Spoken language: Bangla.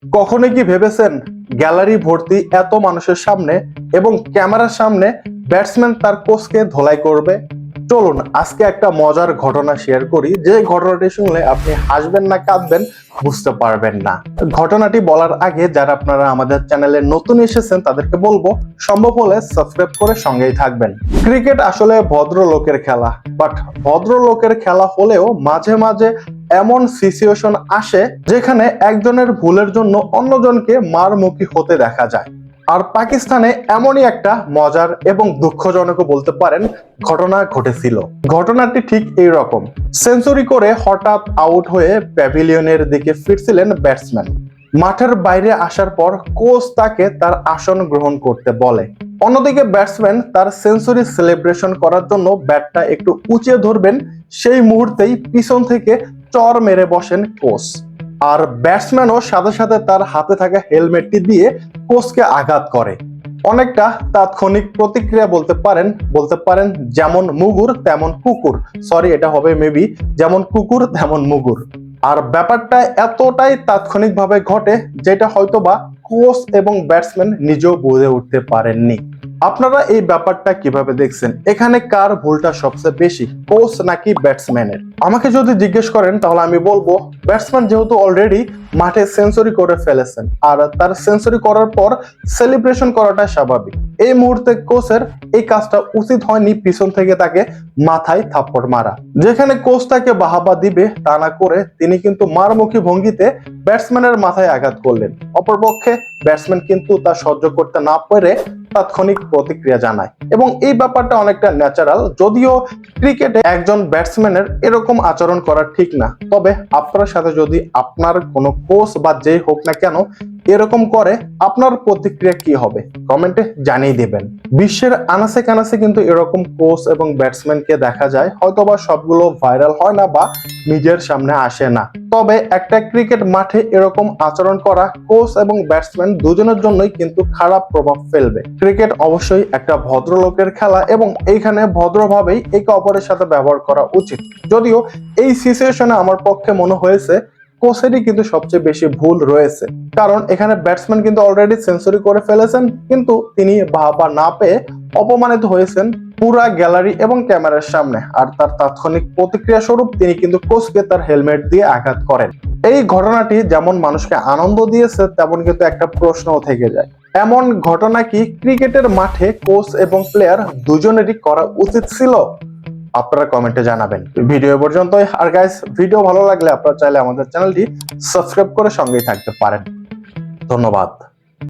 কখনো কি ভেবেছেন গ্যালারি ভর্তি এত মানুষের সামনে এবং ক্যামেরার সামনে ব্যাটসম্যান তার কোচকে ধোলাই করবে? চলুন আজকে একটা মজার ঘটনা শেয়ার করি, যে ঘটনাটি শুনলে আপনি হাসবেন না কাঁদবেন বুঝতে পারবেন না। ঘটনাটি বলার আগে যারা আপনারা আমাদের চ্যানেলে নতুন এসেছেন তাদেরকে বলবো সম্ভব হলে সাবস্ক্রাইব করে সঙ্গেই থাকবেন। ক্রিকেট আসলে ভদ্রলোকের খেলা, বাট ভদ্রলোকের খেলা হলেও মাঝে মাঝে এমন সিচুয়েশন আসে যেখানে একজনের ভুলের জন্য অন্যজনকে মারমুখী হতে দেখা যায়। আর পাকিস্তানে এমনই একটা মজার এবং দুঃখজনক বলতে পারেন ঘটনা ঘটেছিল। ঘটনাটি ঠিক এই রকম। সেঞ্চুরি করে হঠাৎ আউট হয়ে প্যাভিলিয়নের দিকে ফিরছিলেন ব্যাটসম্যান। মাঠের বাইরে আসার পর কোচ তাকে তার আসন গ্রহণ করতে বলে। অন্যদিকে ব্যাটসম্যান তার সেঞ্চুরি সেলিব্রেশন করার জন্য ব্যাটটা একটু উঁচিয়ে ধরবেন, সেই মুহূর্তেই পিছন থেকে চর মেরে বসেন কোচ। আর ব্যাটসম্যানও সাথে সাথে তার হাতে থাকা হেলমেটটি দিয়ে কোচকে আঘাত করে। অনেকটা তাৎক্ষণিক প্রতিক্রিয়া বলতে পারেন যেমন মুগুর তেমন কুকুর, সরি এটা হবে মেবি যেমন কুকুর তেমন মুগুর। আর ব্যাপারটা এতটাই তাৎক্ষণিকভাবে ঘটে যেটা হয়তোবা কোচ এবং ব্যাটসম্যান নিজেও বুঝে উঠতে পারেননি। আপনারা এই ব্যাপারটা কিভাবে দেখছেন? এখানে কার ভুলটা সবচেয়ে বেশি, কোচ নাকি ব্যাটসম্যানের? আমাকে যদি জিজ্ঞেস করেন তাহলে আমি বলবো ব্যাটসম্যান যেহেতু অলরেডি মাঠে সেঞ্চুরি করে ফেলেছেন আর তার সেঞ্চুরি করার পর সেলিব্রেশন করাটা স্বাভাবিক। এই মুহূর্তে কোচের এই কাজটা উচিত হয়নি পিছন থেকে তাকে মাথায় থাপ্পড় মারা। যেখানে কোচ তাকে বাহাবা দিবে তা না করে তিনি কিন্তু মারমুখী ভঙ্গিতে ব্যাটসম্যানের মাথায় আঘাত করলেন। অপরপক্ষে ব্যাটসম্যান কিন্তু তা সহ্য করতে না পেরে তাৎক্ষণিক প্রতিক্রিয়া জানায় এবং এই ব্যাপারটা অনেকটা ন্যাচারাল। যদিও ক্রিকেটে একজন ব্যাটসম্যানের এরকম আচরণ করা ঠিক না, তবে আপনার সাথে যদি আপনার কোনো কোচ বা যেই হোক না কেন এরকম করে, আপনার প্রতিক্রিয়া কি হবে কমেন্টে জানিয়ে দিবেন। বিশ্বের আনাচে কানাচে কিন্তু এরকম কোচ এবং ব্যাটসম্যানকে দেখা যায়, হয়তোবা সবগুলো ভাইরাল হয় না বা মিডিয়ার সামনে আসে না। তবে একটা ক্রিকেট মাঠে এরকম আচরণ করা কোচ এবং ব্যাটসম্যান দুজনের জন্যই কিন্তু খারাপ প্রভাব ফেলবে। ক্রিকেট অবশ্যই একটা ভদ্রলোকের খেলা এবং এইখানে ভদ্রভাবেই একে অপরের সাথে ব্যবহার করা উচিত। যদিও এই সিচুয়েশনে আমার পক্ষে মনে হয়েছে কোচেরই কিন্তু সবচেয়ে বেশি ভুল রয়েছে, কারণ এখানে ব্যাটসম্যান কিন্তু অলরেডি সেঞ্চুরি করে ফেলেছেন, কিন্তু তিনি বাহবা না পেয়ে অপমানিত হয়েছেন পুরা গ্যালারি এবং ক্যামেরার সামনে। আর তার তাৎক্ষণিক প্রতিক্রিয়া স্বরূপ তিনি কিন্তু কোচকে তার হেলমেট দিয়ে আঘাত করেন। এই ঘটনাটি যেমন মানুষকে আনন্দ দিয়েছে তেমন কিন্তু একটা প্রশ্নও থেকে যায়, এমন ঘটনা কি ক্রিকেটের মাঠে কোচ এবং প্লেয়ার দুজনেরই করা উচিত ছিল? আপনারা কমেন্টে জানাবেন। ভিডিও পর্যন্তই। আর গাইস, ভিডিও ভালো লাগলে আপনারা চাইলে আমাদের চ্যানেলটি সাবস্ক্রাইব করে সঙ্গেই থাকতে পারেন। ধন্যবাদ।